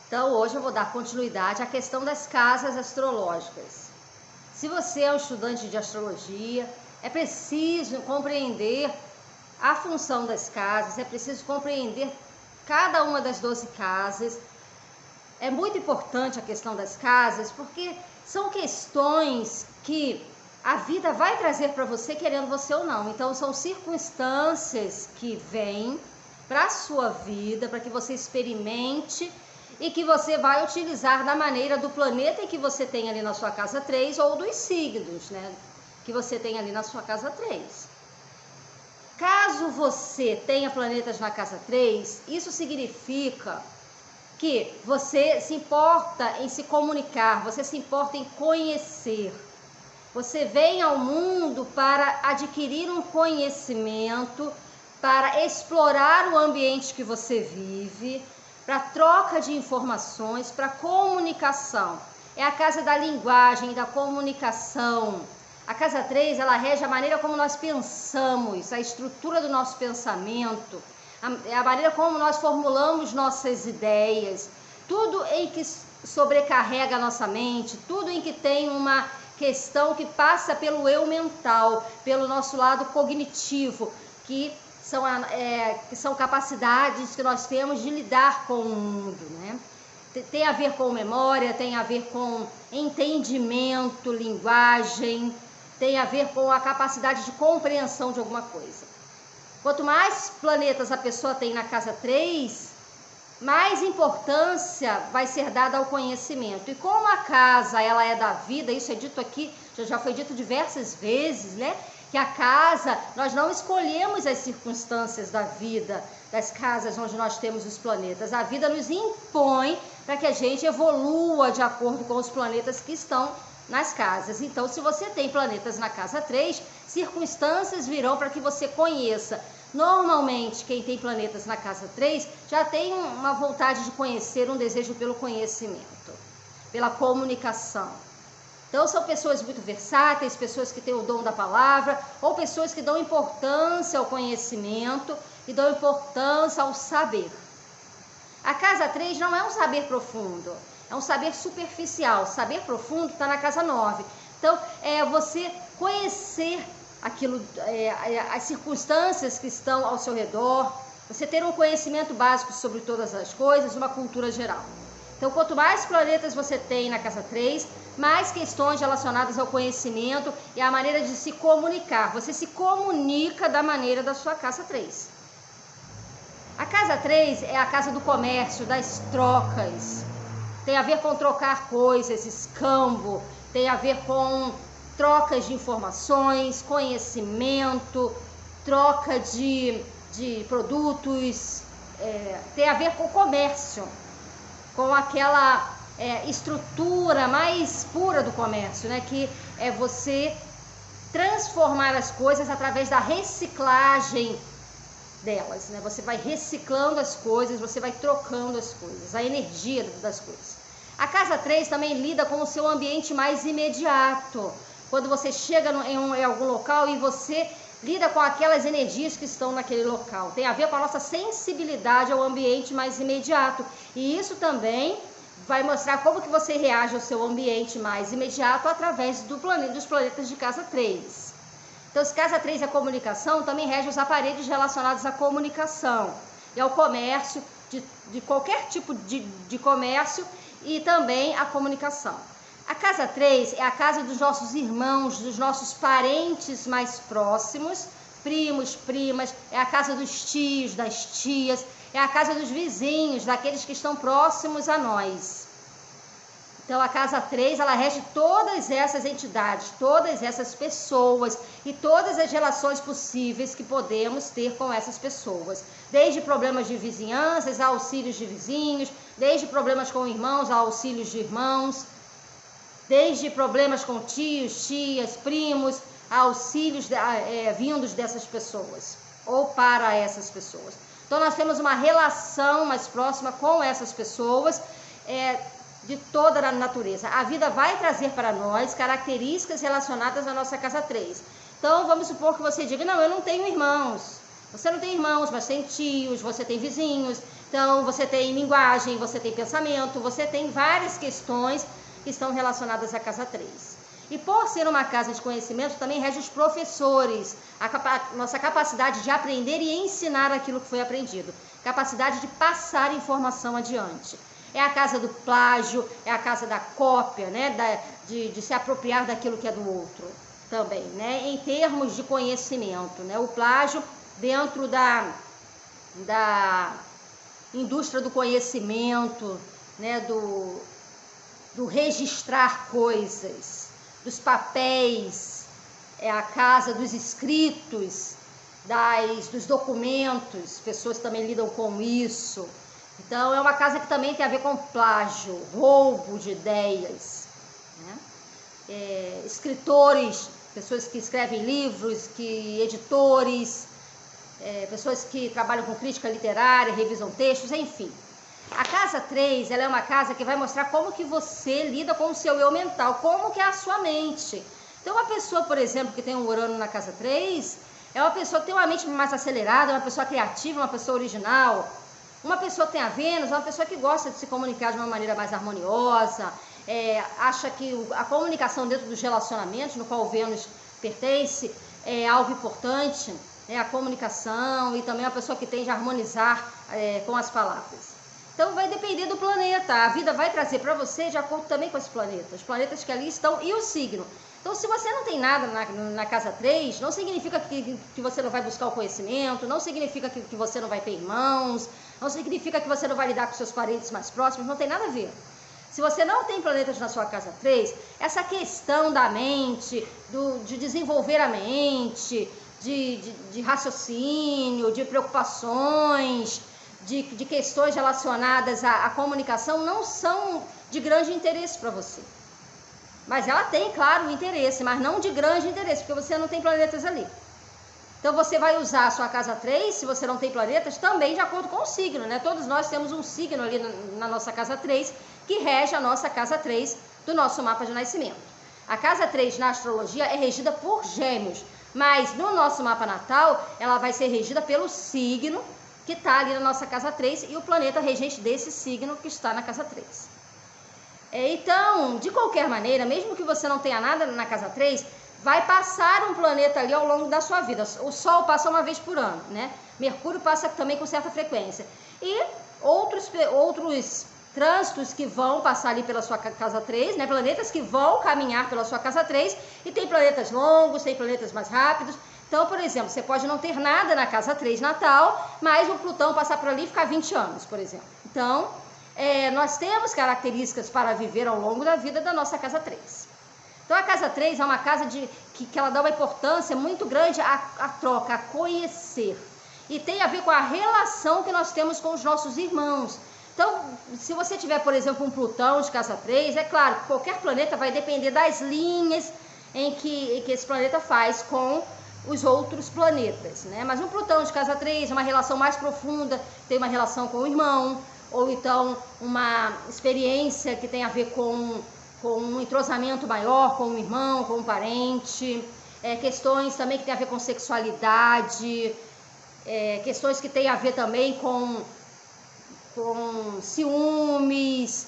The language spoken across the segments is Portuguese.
Então hoje eu vou dar continuidade à questão das casas astrológicas. Se você é um estudante de astrologia, é preciso compreender a função das casas, é preciso compreender cada uma das 12 casas. É muito importante a questão das casas, porque são questões que a vida vai trazer para você, querendo você ou não. Então são circunstâncias que vêm para a sua vida, para que você experimente e que você vai utilizar da maneira do planeta em que você tem ali na sua casa 3 ou dos signos, né, que você tem ali na sua casa 3. Caso você tenha planetas na casa 3, isso significa que você se importa em se comunicar, você se importa em conhecer. Você vem ao mundo para adquirir um conhecimento, para explorar o ambiente que você vive, para troca de informações, para comunicação. É a casa da linguagem, da comunicação. A casa 3, ela rege a maneira como nós pensamos, a estrutura do nosso pensamento, a maneira como nós formulamos nossas ideias, tudo em que sobrecarrega a nossa mente, tudo em que tem uma questão que passa pelo eu mental, pelo nosso lado cognitivo, que são capacidades que nós temos de lidar com o mundo, né? Tem a ver com memória, tem a ver com entendimento, linguagem, tem a ver com a capacidade de compreensão de alguma coisa. Quanto mais planetas a pessoa tem na casa 3, mais importância vai ser dada ao conhecimento. E como a casa ela é da vida, isso é dito aqui, já foi dito diversas vezes, né? Que a casa, nós não escolhemos as circunstâncias da vida, das casas onde nós temos os planetas. A vida nos impõe para que a gente evolua de acordo com os planetas que estão nas casas. Então, se você tem planetas na casa 3, circunstâncias virão para que você conheça. Normalmente, quem tem planetas na casa 3 já tem uma vontade de conhecer, um desejo pelo conhecimento, pela comunicação. Então, são pessoas muito versáteis, pessoas que têm o dom da palavra, ou pessoas que dão importância ao conhecimento e dão importância ao saber. A casa 3 não é um saber profundo, é um saber superficial. Saber profundo está na casa 9. Então, é você conhecer aquilo, as circunstâncias que estão ao seu redor, você ter um conhecimento básico sobre todas as coisas, uma cultura geral. Então, quanto mais planetas você tem na casa 3, mais questões relacionadas ao conhecimento e à maneira de se comunicar. Você se comunica da maneira da sua casa 3. A casa 3 é a casa do comércio, das trocas. Tem a ver com trocar coisas, escambo, tem a ver com trocas de informações, conhecimento, troca de produtos, tem a ver com comércio, com aquela estrutura mais pura do comércio, né? Que é você transformar as coisas através da reciclagem delas, né? Você vai reciclando as coisas, você vai trocando as coisas, a energia das coisas. A casa 3 também lida com o seu ambiente mais imediato. Quando você chega em algum local e você lida com aquelas energias que estão naquele local. Tem a ver com a nossa sensibilidade ao ambiente mais imediato. E isso também vai mostrar como que você reage ao seu ambiente mais imediato através dos planetas de casa 3. Então, se casa 3 é comunicação, também rege os aparelhos relacionados à comunicação e ao comércio, de qualquer tipo de comércio e também a comunicação. A casa 3 é a casa dos nossos irmãos, dos nossos parentes mais próximos, primos, primas, é a casa dos tios, das tias, é a casa dos vizinhos, daqueles que estão próximos a nós. Então, a casa 3, ela rege todas essas entidades, todas essas pessoas e todas as relações possíveis que podemos ter com essas pessoas. Desde problemas de vizinhanças a auxílios de vizinhos, desde problemas com irmãos a auxílios de irmãos, desde problemas com tios, tias, primos, a auxílios vindos dessas pessoas ou para essas pessoas. Então, nós temos uma relação mais próxima com essas pessoas, de toda a natureza. A vida vai trazer para nós características relacionadas à nossa casa 3. Então, vamos supor que você diga, não, eu não tenho irmãos. Você não tem irmãos, mas tem tios, você tem vizinhos, Então, você tem linguagem, você tem pensamento, você tem várias questões que estão relacionadas à casa 3. E por ser uma casa de conhecimento, também rege os professores, nossa capacidade de aprender e ensinar aquilo que foi aprendido, capacidade de passar informação adiante. É a casa do plágio, é a casa da cópia, né? De se apropriar daquilo que é do outro também, né? Em termos de conhecimento, né? O plágio dentro da indústria do conhecimento, né? Do registrar coisas, dos papéis, é a casa dos escritos, dos documentos, pessoas também lidam com isso. Então, é uma casa que também tem a ver com plágio, roubo de ideias, né? Escritores, pessoas que escrevem livros, editores, pessoas que trabalham com crítica literária, revisam textos, enfim. A casa 3, ela é uma casa que vai mostrar como que você lida com o seu eu mental, como que é a sua mente. Então, uma pessoa, por exemplo, que tem um Urano na casa 3, é uma pessoa que tem uma mente mais acelerada, uma pessoa criativa, uma pessoa original. Uma pessoa que tem a Vênus, é uma pessoa que gosta de se comunicar de uma maneira mais harmoniosa, acha que a comunicação dentro dos relacionamentos, no qual o Vênus pertence, é algo importante, né? A comunicação, e também é uma pessoa que tende a harmonizar com as palavras. Então vai depender do planeta, a vida vai trazer para você de acordo também com os planetas que ali estão e o signo. Então, se você não tem nada na casa 3, não significa que você não vai buscar o conhecimento, não significa que você não vai ter irmãos, não significa que você não vai lidar com seus parentes mais próximos, não tem nada a ver. Se você não tem planetas na sua casa 3, essa questão da mente, de desenvolver a mente, de raciocínio, de preocupações, de questões relacionadas à comunicação, não são de grande interesse para você. Mas ela tem, claro, interesse, mas não de grande interesse, porque você não tem planetas ali. Então você vai usar a sua casa 3, se você não tem planetas, também de acordo com o signo, né? Todos nós temos um signo ali na nossa casa 3, que rege a nossa casa 3 do nosso mapa de nascimento. A casa 3 na astrologia é regida por Gêmeos, mas no nosso mapa natal, ela vai ser regida pelo signo que está ali na nossa casa 3 e o planeta regente desse signo que está na casa 3. Então, de qualquer maneira, mesmo que você não tenha nada na casa 3, vai passar um planeta ali ao longo da sua vida. O Sol passa uma vez por ano, né? Mercúrio passa também com certa frequência. E outros trânsitos que vão passar ali pela sua casa 3, né? Planetas que vão caminhar pela sua casa 3, e tem planetas longos, tem planetas mais rápidos. Então, por exemplo, você pode não ter nada na casa 3 natal, mas o Plutão passar por ali e ficar 20 anos, por exemplo. Então, nós temos características para viver ao longo da vida da nossa casa 3. Então, a casa 3 é uma casa que ela dá uma importância muito grande à troca, a conhecer. E tem a ver com a relação que nós temos com os nossos irmãos. Então, se você tiver, por exemplo, um Plutão de casa 3, é claro que qualquer planeta vai depender das linhas em que esse planeta faz com os outros planetas, né? Mas um Plutão de casa 3 é uma relação mais profunda, tem uma relação com o irmão, ou então uma experiência que tem a ver com um entrosamento maior com um irmão, com um parente, questões também que tem a ver com sexualidade, questões que tem a ver também com ciúmes,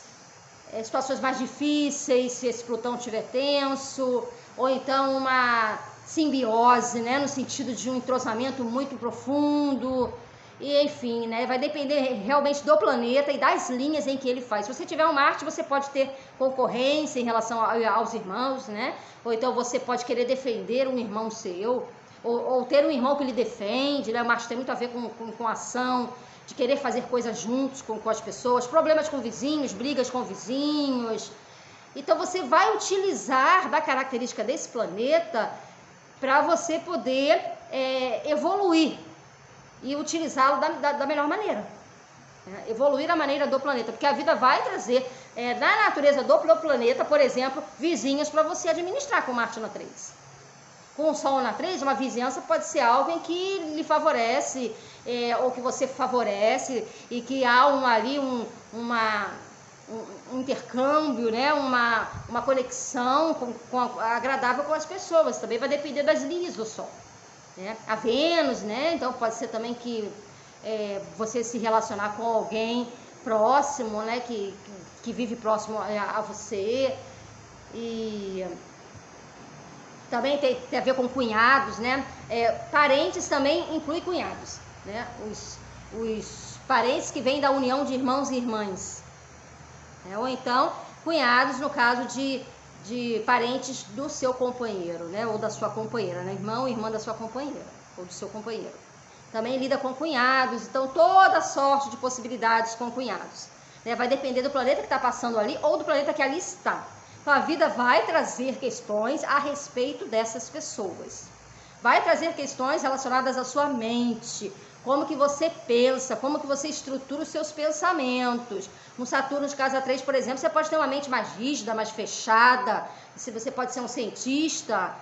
situações mais difíceis, se esse Plutão estiver tenso, ou então uma simbiose, né, no sentido de um entrosamento muito profundo. E enfim, né, vai depender realmente do planeta e das linhas em que ele faz. Se você tiver um Marte, você pode ter concorrência em relação aos irmãos, né? Ou então você pode querer defender um irmão seu, ou ter um irmão que lhe defende, né? O Marte tem muito a ver com ação, de querer fazer coisas juntos com as pessoas, problemas com vizinhos, brigas com vizinhos. Então você vai utilizar da característica desse planeta para você poder evoluir e utilizá-lo da melhor maneira, né? Evoluir a maneira do planeta, porque a vida vai trazer, na natureza do planeta, por exemplo, vizinhos para você administrar com Marte na 3. Com o Sol na 3, uma vizinhança pode ser algo em que lhe favorece, ou que você favorece, e que há um intercâmbio, né? uma conexão agradável com as pessoas. Também vai depender das linhas do Sol. A Vênus, né? Então pode ser também que você se relacionar com alguém próximo, né, que vive próximo a você. E também tem a ver com cunhados, né? Parentes também inclui cunhados, né? Os parentes que vêm da união de irmãos e irmãs, né? Ou então cunhados no caso de parentes do seu companheiro, né? Ou da sua companheira, né? Irmão e irmã da sua companheira ou do seu companheiro. Também lida com cunhados, então toda sorte de possibilidades com cunhados, né? Vai depender do planeta que está passando ali ou do planeta que ali está. Então a vida vai trazer questões a respeito dessas pessoas. Vai trazer questões relacionadas à sua mente, como que você pensa, como que você estrutura os seus pensamentos. No Saturno de casa 3, por exemplo, você pode ter uma mente mais rígida, mais fechada, você pode ser um cientista.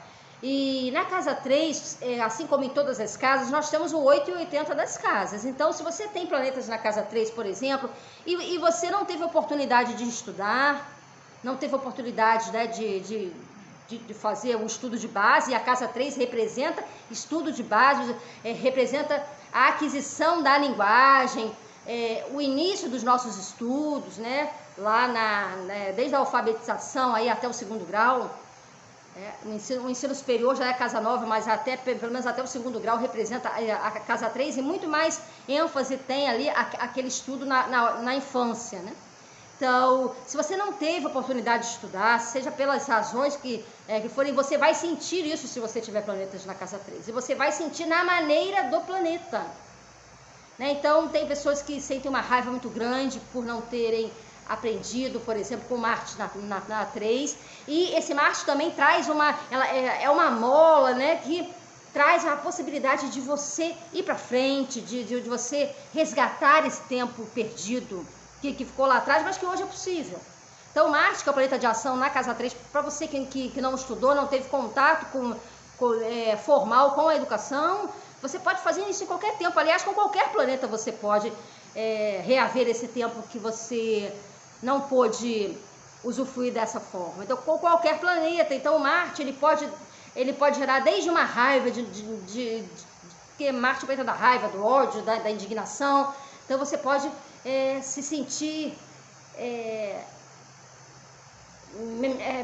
E na casa 3, assim como em todas as casas, nós temos o 8 e o 80 das casas. Então, se você tem planetas na casa 3, por exemplo, e você não teve oportunidade de estudar, não teve oportunidade, né, de fazer um estudo de base, e a casa 3 representa estudo de base, representa a aquisição da linguagem, o início dos nossos estudos, né, lá desde a alfabetização aí até o 2º grau. O ensino superior já é casa 9, mas pelo menos até o 2º grau representa a casa 3, e muito mais ênfase tem ali aquele estudo na infância, né? Então, se você não teve oportunidade de estudar, seja pelas razões que forem, você vai sentir isso se você tiver planetas na casa 3. E você vai sentir na maneira do planeta, né? Então, tem pessoas que sentem uma raiva muito grande por não terem aprendido, por exemplo, com Marte na 3. E esse Marte também traz uma mola, né, que traz a possibilidade de você ir para frente, de você resgatar esse tempo perdido, que ficou lá atrás, mas que hoje é possível. Então, Marte, que é o planeta de ação na casa 3, para você que não estudou, não teve contato formal com a educação, você pode fazer isso em qualquer tempo. Aliás, com qualquer planeta você pode reaver esse tempo que você não pôde usufruir dessa forma. Então, com qualquer planeta. Então, Marte, ele pode gerar desde uma raiva, porque Marte é o planeta da raiva, do ódio, da indignação. Então, você pode se sentir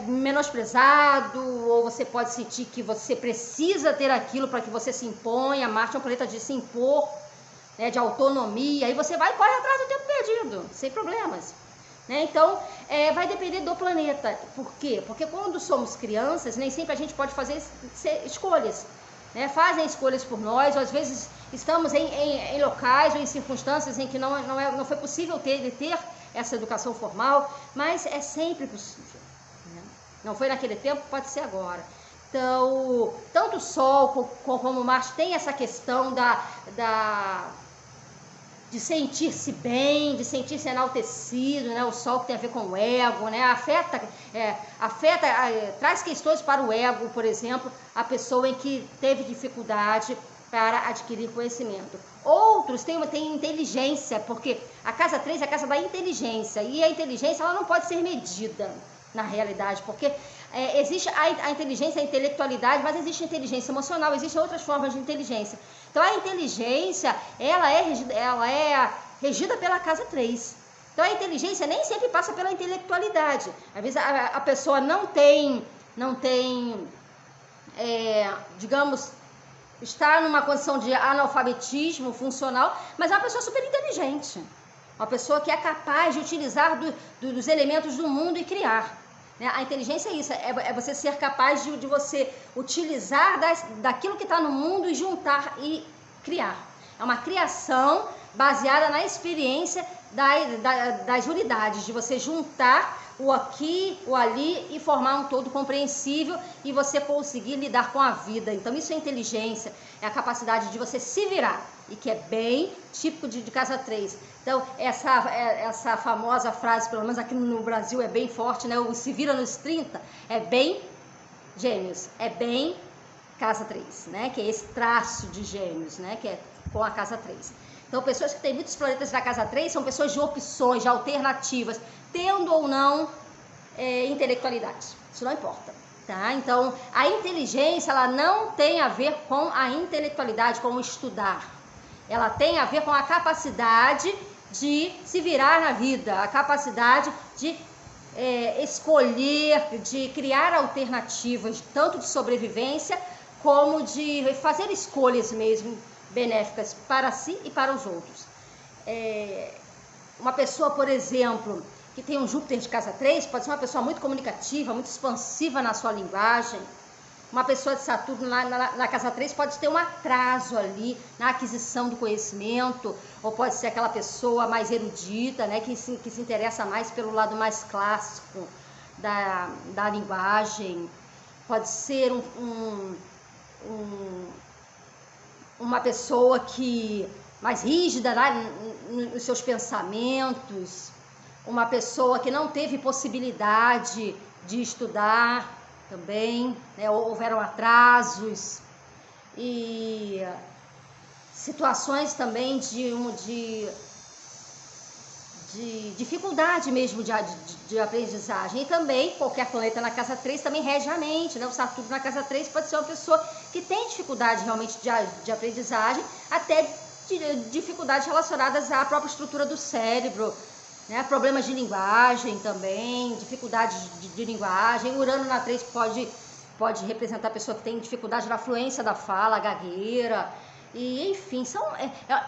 menosprezado, ou você pode sentir que você precisa ter aquilo para que você se imponha. Marte é um planeta de se impor, né, de autonomia, e você vai e corre atrás do tempo perdido, sem problemas, né? Então, vai depender do planeta. Por quê? Porque quando somos crianças, nem sempre a gente pode fazer escolhas, né? Fazem escolhas por nós, ou às vezes estamos em locais ou em circunstâncias em que não foi possível ter essa educação formal, mas é sempre possível, né? Não foi naquele tempo, pode ser agora. Então, tanto o Sol como o Marte tem essa questão de sentir-se bem, de sentir-se enaltecido, né? O Sol que tem a ver com o ego, né? Traz questões para o ego, por exemplo, a pessoa em que teve dificuldade para adquirir conhecimento. Outros têm inteligência, porque a casa 3 é a casa da inteligência, e a inteligência ela não pode ser medida na realidade, porque existe a inteligência, a intelectualidade, mas existe a inteligência emocional, existem outras formas de inteligência. Então a inteligência, ela é regida pela casa 3. Então a inteligência nem sempre passa pela intelectualidade. Às vezes a pessoa não tem, digamos, está numa condição de analfabetismo funcional, mas é uma pessoa super inteligente. Uma pessoa que é capaz de utilizar dos elementos do mundo e criar. A inteligência é isso, é você ser capaz de você utilizar daquilo que está no mundo e juntar e criar. É uma criação baseada na experiência das unidades, de você juntar o aqui, o ali e formar um todo compreensível e você conseguir lidar com a vida. Então isso é inteligência, é a capacidade de você se virar, e que é bem típico de casa 3. Então essa famosa frase, pelo menos aqui no Brasil é bem forte, né? O se vira nos 30, é bem Gêmeos, é bem casa 3, né? Que é esse traço de Gêmeos, né? Que é com a casa 3. Então, pessoas que têm muitos planetas na casa 3 são pessoas de opções, de alternativas, tendo ou não intelectualidade. Isso não importa, tá? Então, a inteligência, ela não tem a ver com a intelectualidade, com o estudar. Ela tem a ver com a capacidade de se virar na vida, a capacidade de escolher, de criar alternativas, tanto de sobrevivência como de fazer escolhas mesmo benéficas para si e para os outros. Uma pessoa, por exemplo, que tem um Júpiter de casa 3, pode ser uma pessoa muito comunicativa, muito expansiva na sua linguagem. Uma pessoa de Saturno na casa 3 pode ter um atraso ali na aquisição do conhecimento, ou pode ser aquela pessoa mais erudita, né, que se interessa mais pelo lado mais clássico da linguagem. Pode ser uma pessoa que mais rígida, né, nos seus pensamentos, uma pessoa que não teve possibilidade de estudar também, né, houveram atrasos e situações também de dificuldade mesmo de aprendizagem. E também qualquer planeta na casa 3 também rege a mente, né? O Saturno na casa 3 pode ser uma pessoa que tem dificuldade realmente de aprendizagem, até dificuldades relacionadas à própria estrutura do cérebro, né? Problemas de linguagem também, dificuldades de linguagem. Urano na 3 pode representar a pessoa que tem dificuldade na fluência da fala, gagueira. E, enfim,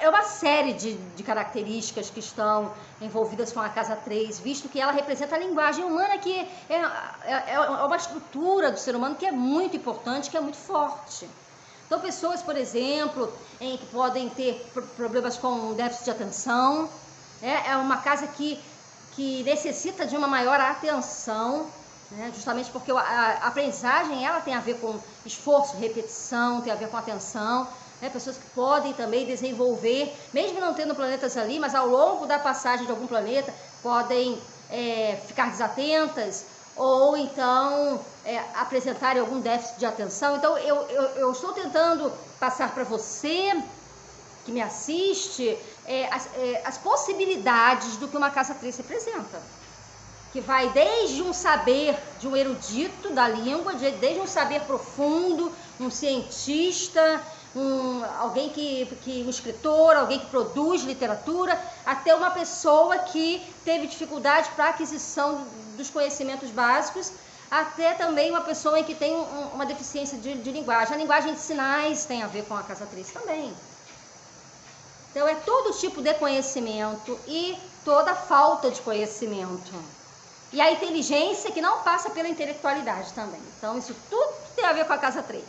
é uma série de características que estão envolvidas com a casa 3, visto que ela representa a linguagem humana, que é uma estrutura do ser humano que é muito importante, que é muito forte. Então, pessoas, por exemplo, que podem ter problemas com déficit de atenção, é uma casa que necessita de uma maior atenção, né? Justamente porque a aprendizagem ela tem a ver com esforço, repetição, tem a ver com atenção. Pessoas que podem também desenvolver, mesmo não tendo planetas ali, mas ao longo da passagem de algum planeta, podem ficar desatentas ou então apresentarem algum déficit de atenção. Então, eu estou tentando passar para você que me assiste as possibilidades do que uma casa 3 representa. Que vai desde um saber de um erudito da língua, desde um saber profundo, um cientista, alguém um escritor, alguém que produz literatura, até uma pessoa que teve dificuldade para a aquisição dos conhecimentos básicos, até também uma pessoa que tem uma deficiência de linguagem. A linguagem de sinais tem a ver com a casa 3 também. Então, é todo tipo de conhecimento e toda falta de conhecimento. E a inteligência que não passa pela intelectualidade também. Então, isso tudo tem a ver com a casa 3.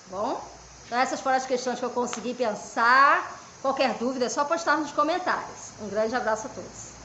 Bom? Então, essas foram as questões que eu consegui pensar. Qualquer dúvida é só postar nos comentários. Um grande abraço a todos.